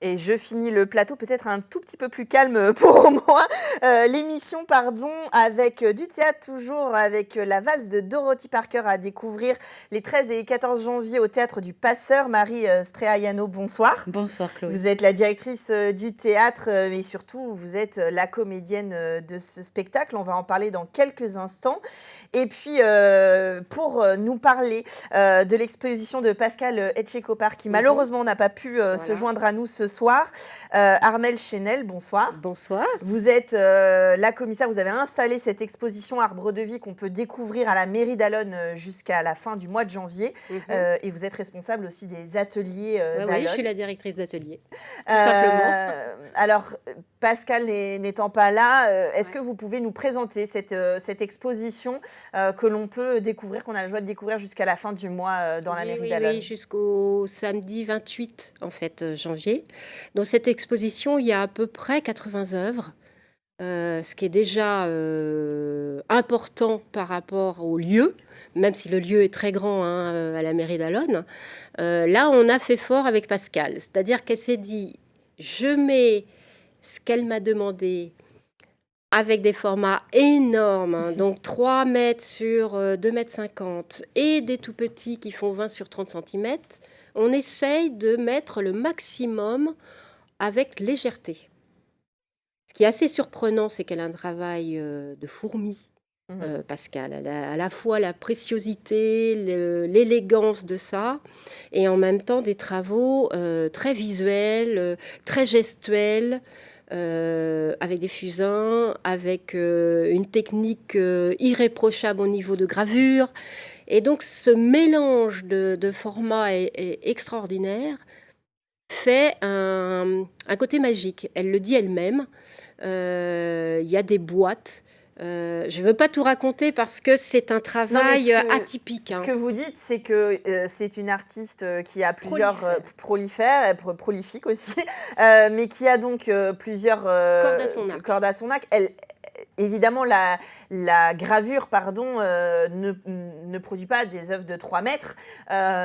Et je finis le plateau peut-être un tout petit peu plus calme pour moi. L'émission, pardon, avec du théâtre toujours, avec la valse de Dorothy Parker à découvrir les 13 et 14 janvier au Théâtre du Passeur. Marie Streaiano, bonsoir. Bonsoir Chloé. Vous êtes la directrice du théâtre, mais surtout, vous êtes la comédienne de ce spectacle. On va en parler dans quelques instants. Et puis, pour nous parler de l'exposition de Pascal Etchekopar, qui malheureusement n'a pas pu se joindre à nous ce soir, Armelle Chenel, bonsoir. Bonsoir. Vous êtes la commissaire, vous avez installé cette exposition Arbre de vie qu'on peut découvrir à la mairie d'Allonne jusqu'à la fin du mois de janvier. Et vous êtes responsable aussi des ateliers d'Allonne. Oui, je suis la directrice d'atelier, tout simplement. Alors, Pascal n'étant pas là, est-ce que vous pouvez nous présenter cette exposition que l'on peut découvrir, qu'on a la joie de découvrir jusqu'à la fin du mois dans la mairie d'Allonne? Oui, jusqu'au samedi 28 en fait, janvier. Dans cette exposition, il y a à peu près 80 œuvres, ce qui est déjà important par rapport au lieu, même si le lieu est très grand à la mairie d'Allonne. Là, on a fait fort avec Pascal, c'est-à-dire qu'elle s'est dit, je mets ce qu'elle m'a demandé avec des formats énormes, donc 3 mètres sur 2 mètres 50 et des tout petits qui font 20 sur 30 cm. On essaye de mettre le maximum avec légèreté. Ce qui est assez surprenant, c'est qu'elle a un travail de fourmi, Pascal. Elle a à la fois la préciosité, l'élégance de ça, et en même temps des travaux très visuels, très gestuels, avec des fusains, avec une technique irréprochable au niveau de gravure. Et donc ce mélange de formats est extraordinaire, fait un côté magique. Elle le dit elle-même. Il y a des boîtes. Je ne veux pas tout raconter parce que c'est un travail atypique. Ce que vous dites, c'est que c'est une artiste qui a plusieurs prolifique aussi, mais qui a donc plusieurs cordes à son arc. Évidemment, la gravure ne produit pas des œuvres de 3 mètres,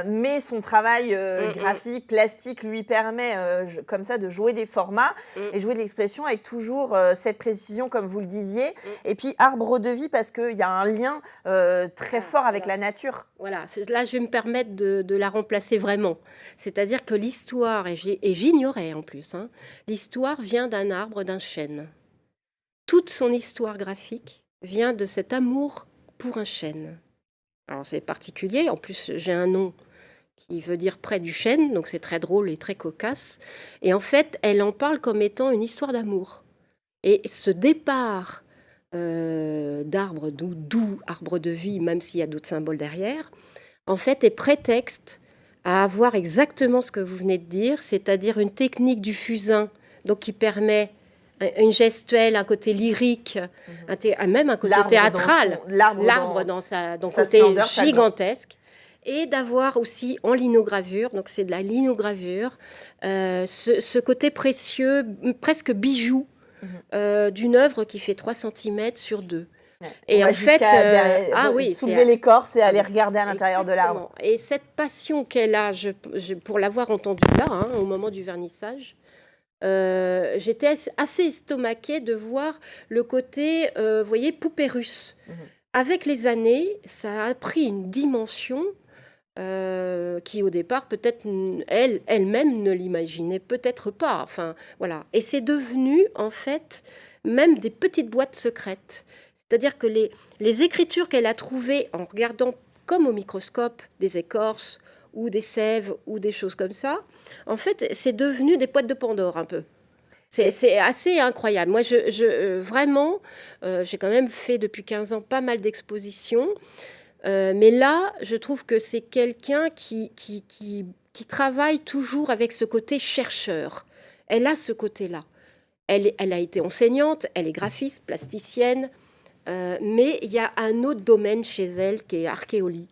mais son travail graphique, plastique lui permet comme ça de jouer des formats et jouer de l'expression avec toujours cette précision, comme vous le disiez. Et puis, arbre de vie, parce qu'il y a un lien très fort avec la nature. Voilà, là, je vais me permettre de la remplacer vraiment. C'est-à-dire que l'histoire, et j'ignorais en plus, l'histoire vient d'un arbre, d'un chêne. Toute son histoire graphique vient de cet amour pour un chêne. Alors c'est particulier, en plus j'ai un nom qui veut dire près du chêne, donc c'est très drôle et très cocasse. Et en fait, elle en parle comme étant une histoire d'amour. Et ce départ d'arbre, d'où arbre de vie, même s'il y a d'autres symboles derrière, en fait est prétexte à avoir exactement ce que vous venez de dire, c'est-à-dire une technique du fusain, donc qui permet une gestuelle, un côté lyrique, même un côté théâtral, l'arbre dans son côté splendeur, gigantesque, et d'avoir aussi en linogravure, donc c'est de la linogravure, ce côté précieux, presque bijou, d'une œuvre qui fait 3 cm sur 2. Et en fait, soulever l'écorce et aller regarder à l'intérieur de l'arbre. Et cette passion qu'elle a, pour l'avoir entendue là, au moment du vernissage, j'étais assez estomaquée de voir le côté, vous voyez, poupée russe. Avec les années, ça a pris une dimension qui, au départ, peut-être elle-même ne l'imaginait peut-être pas. Enfin, voilà. Et c'est devenu, en fait, même des petites boîtes secrètes. C'est-à-dire que les écritures qu'elle a trouvées en regardant comme au microscope des écorces ou des sèves ou des choses comme ça, en fait, c'est devenu des boîtes de Pandore un peu. C'est assez incroyable. Moi, vraiment, j'ai quand même fait depuis 15 ans pas mal d'expositions. Mais là, je trouve que c'est quelqu'un qui travaille toujours avec ce côté chercheur. Elle a ce côté-là. Elle a été enseignante, elle est graphiste, plasticienne, mais il y a un autre domaine chez elle qui est archéologie.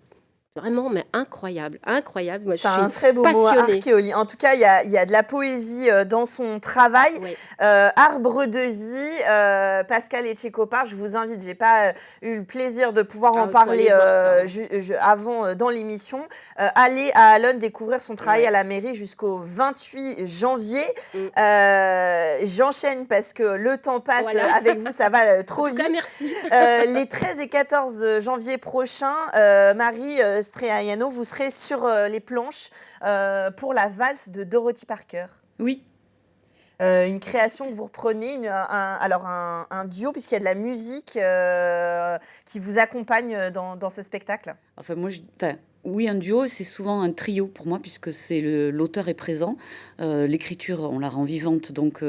Vraiment, mais incroyable, incroyable. Moi, je C'est suis un très beau mot, passionnée. archéolie. En tout cas, il y a de la poésie dans son travail. Ouais. Arbre de vie, Pascal Etchekopar, je vous invite, j'ai pas eu le plaisir de pouvoir en faut parler aller voir ça. avant dans l'émission. Allez à Allonne découvrir son travail Ouais. à la mairie jusqu'au 28 janvier. Mm. J'enchaîne parce que le temps passe Voilà. avec vous, ça va trop En tout vite. cas, merci. Les 13 et 14 janvier prochains, Marie Streaiano, vous serez sur les planches pour la valse de Dorothy Parker. Oui. Une création que vous reprenez, un duo, puisqu'il y a de la musique qui vous accompagne dans ce spectacle. Enfin, oui, un duo, c'est souvent un trio pour moi, puisque l'auteur est présent. L'écriture, on la rend vivante, donc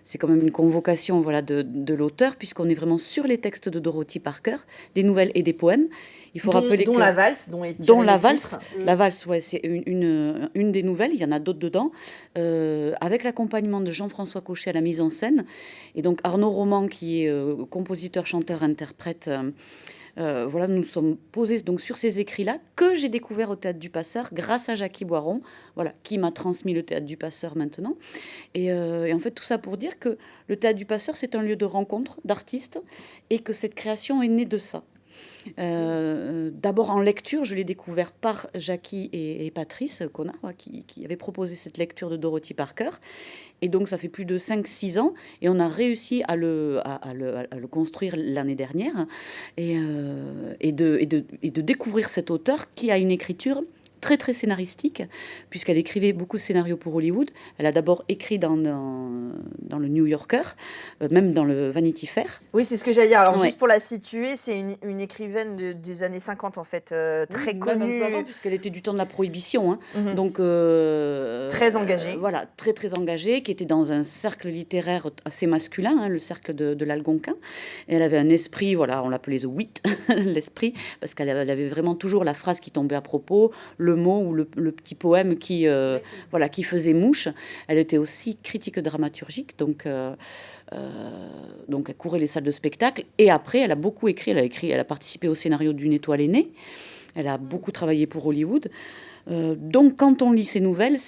c'est quand même une convocation, voilà, de l'auteur, puisqu'on est vraiment sur les textes de Dorothy Parker, des nouvelles et des poèmes. Il faut rappeler dont que la valse, dont est tiré dont la le valse, titre. la valse, ouais, c'est une des nouvelles. Il y en a d'autres dedans, avec l'accompagnement de Jean-François Cochet à la mise en scène, et donc Arnaud Roman qui est compositeur, chanteur, interprète. Voilà, nous nous sommes posés donc sur ces écrits-là que j'ai découvert au Théâtre du Passeur grâce à Jackie Boiron, voilà, qui m'a transmis le Théâtre du Passeur maintenant. Et en fait, tout ça pour dire que le Théâtre du Passeur, c'est un lieu de rencontre d'artistes et que cette création est née de ça. D'abord en lecture, je l'ai découvert par Jackie et Patrice Connard, qui avaient proposé cette lecture de Dorothy Parker. Et donc, ça fait plus de 5-6 ans, et on a réussi à le construire l'année dernière, et de découvrir cet auteur qui a une écriture très très scénaristique, puisqu'elle écrivait beaucoup de scénarios pour Hollywood. Elle a d'abord écrit dans le New Yorker, même dans le Vanity Fair. Oui, c'est ce que j'allais dire. Alors, Ouais. juste pour la situer, c'est une écrivaine des années 50, en fait, très connue. Avant, puisqu'elle était du temps de la Prohibition. Mhm. Donc, très engagée. Voilà, très très engagée, qui était dans un cercle littéraire assez masculin, le cercle de l'Algonquin. Et elle avait un esprit, voilà, on l'appelait The Wit, l'esprit, parce qu'elle avait vraiment toujours la phrase qui tombait à propos, le mot ou le petit poème qui faisait mouche. Elle était aussi critique dramaturgique, donc elle courait les salles de spectacle. Et après, elle a beaucoup écrit. Elle a participé au scénario d'Une étoile est née. Elle a beaucoup travaillé pour Hollywood. Donc, quand on lit ces nouvelles,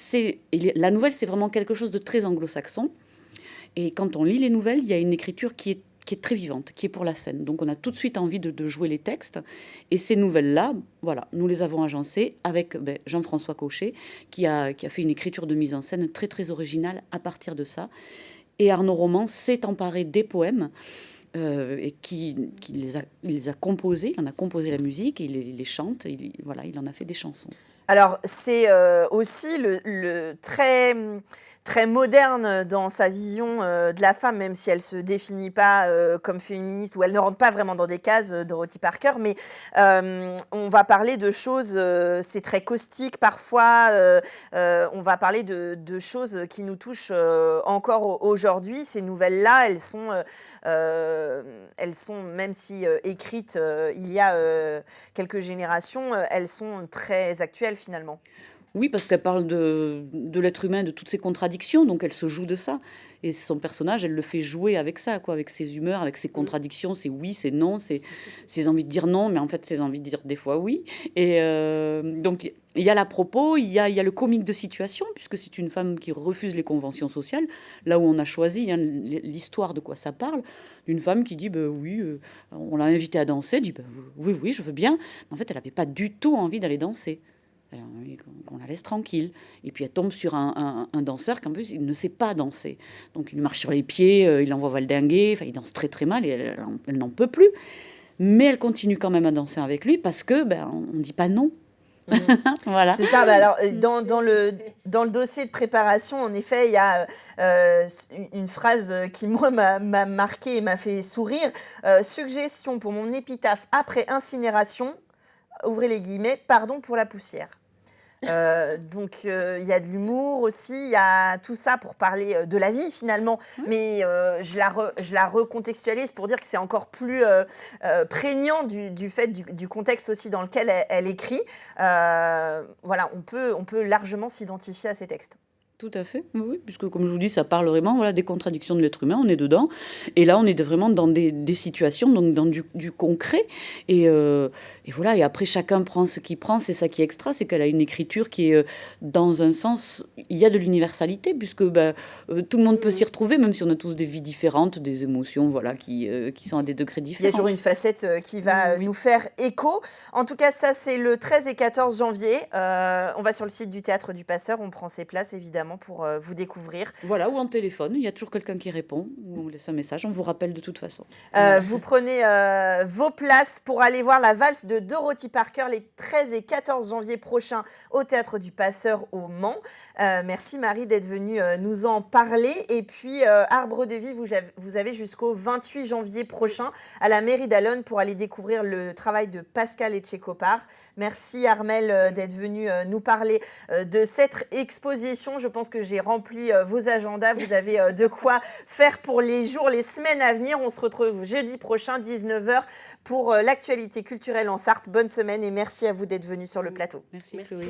la nouvelle, c'est vraiment quelque chose de très anglo-saxon. Et quand on lit les nouvelles, il y a une écriture qui est très vivante, qui est pour la scène. Donc on a tout de suite envie de jouer les textes. Et ces nouvelles-là, voilà, nous les avons agencées avec Jean-François Cochet, qui a fait une écriture de mise en scène très très originale à partir de ça. Et Arnaud Roman s'est emparé des poèmes et il les a composés. Il en a composé la musique, il les chante, il en a fait des chansons. Alors, c'est aussi le très moderne dans sa vision de la femme, même si elle ne se définit pas comme féministe, ou elle ne rentre pas vraiment dans des cases, Dorothy Parker, mais on va parler de choses, c'est très caustique parfois, on va parler de choses qui nous touchent encore aujourd'hui. Ces nouvelles-là, elles sont, même si écrites il y a quelques générations, elles sont très actuelles finalement. Oui, parce qu'elle parle de l'être humain, de toutes ses contradictions, donc elle se joue de ça. Et son personnage, elle le fait jouer avec ça, quoi, avec ses humeurs, avec ses contradictions, ses oui, ses non, ses envies de dire non, mais en fait, ses envies de dire des fois oui. Et donc, il y a l'à propos, il y a le comique de situation, puisque c'est une femme qui refuse les conventions sociales, là où on a choisi l'histoire de quoi ça parle, d'une femme qui dit oui, on l'a invitée à danser, dit oui, je veux bien. Mais en fait, elle n'avait pas du tout envie d'aller danser. Qu'on la laisse tranquille. Et puis elle tombe sur un danseur qui en plus il ne sait pas danser. Donc il marche sur les pieds, il l'envoie valdinguer, il danse très très mal et elle n'en peut plus. Mais elle continue quand même à danser avec lui parce que on ne dit pas non. Voilà. C'est ça. Alors, dans le dossier de préparation, en effet, il y a une phrase qui, moi, m'a marqué et m'a fait sourire. Suggestion pour mon épitaphe après incinération, ouvrez les guillemets, pardon pour la poussière. Donc il y a de l'humour aussi, il y a tout ça pour parler de la vie finalement, mais je la recontextualise pour dire que c'est encore plus prégnant du fait du contexte aussi dans lequel elle écrit. Voilà, on peut largement s'identifier à ces textes. Tout à fait, oui, oui, puisque comme je vous dis, ça parle vraiment, voilà, des contradictions de l'être humain, on est dedans. Et là, on est vraiment dans des situations, donc dans du concret. Et voilà, et après, chacun prend ce qu'il prend. C'est ça qui est extra, c'est qu'elle a une écriture qui est, dans un sens, il y a de l'universalité, puisque tout le monde peut s'y retrouver, même si on a tous des vies différentes, des émotions, voilà, qui sont à des degrés Il y a différents. toujours une facette qui va nous faire écho. En tout cas, ça, c'est le 13 et 14 janvier. On va sur le site du Théâtre du Passeur, on prend ses places, évidemment, pour vous découvrir. Voilà, ou en téléphone, il y a toujours quelqu'un qui répond, ou on laisse un message, on vous rappelle de toute façon. Vous prenez vos places pour aller voir la valse de Dorothy Parker les 13 et 14 janvier prochains au Théâtre du Passeur au Mans. Merci Marie d'être venue nous en parler. Et puis, Arbre de Vie, vous avez jusqu'au 28 janvier prochain à la mairie d'Allonnes pour aller découvrir le travail de Pascal Etchekopar. Merci Armelle d'être venue nous parler de cette exposition. Je pense que j'ai rempli vos agendas. Vous avez de quoi faire pour les jours, les semaines à venir. On se retrouve jeudi prochain, 19h, pour l'actualité culturelle en Sarthe. Bonne semaine et merci à vous d'être venus sur le plateau. Merci. Chloé.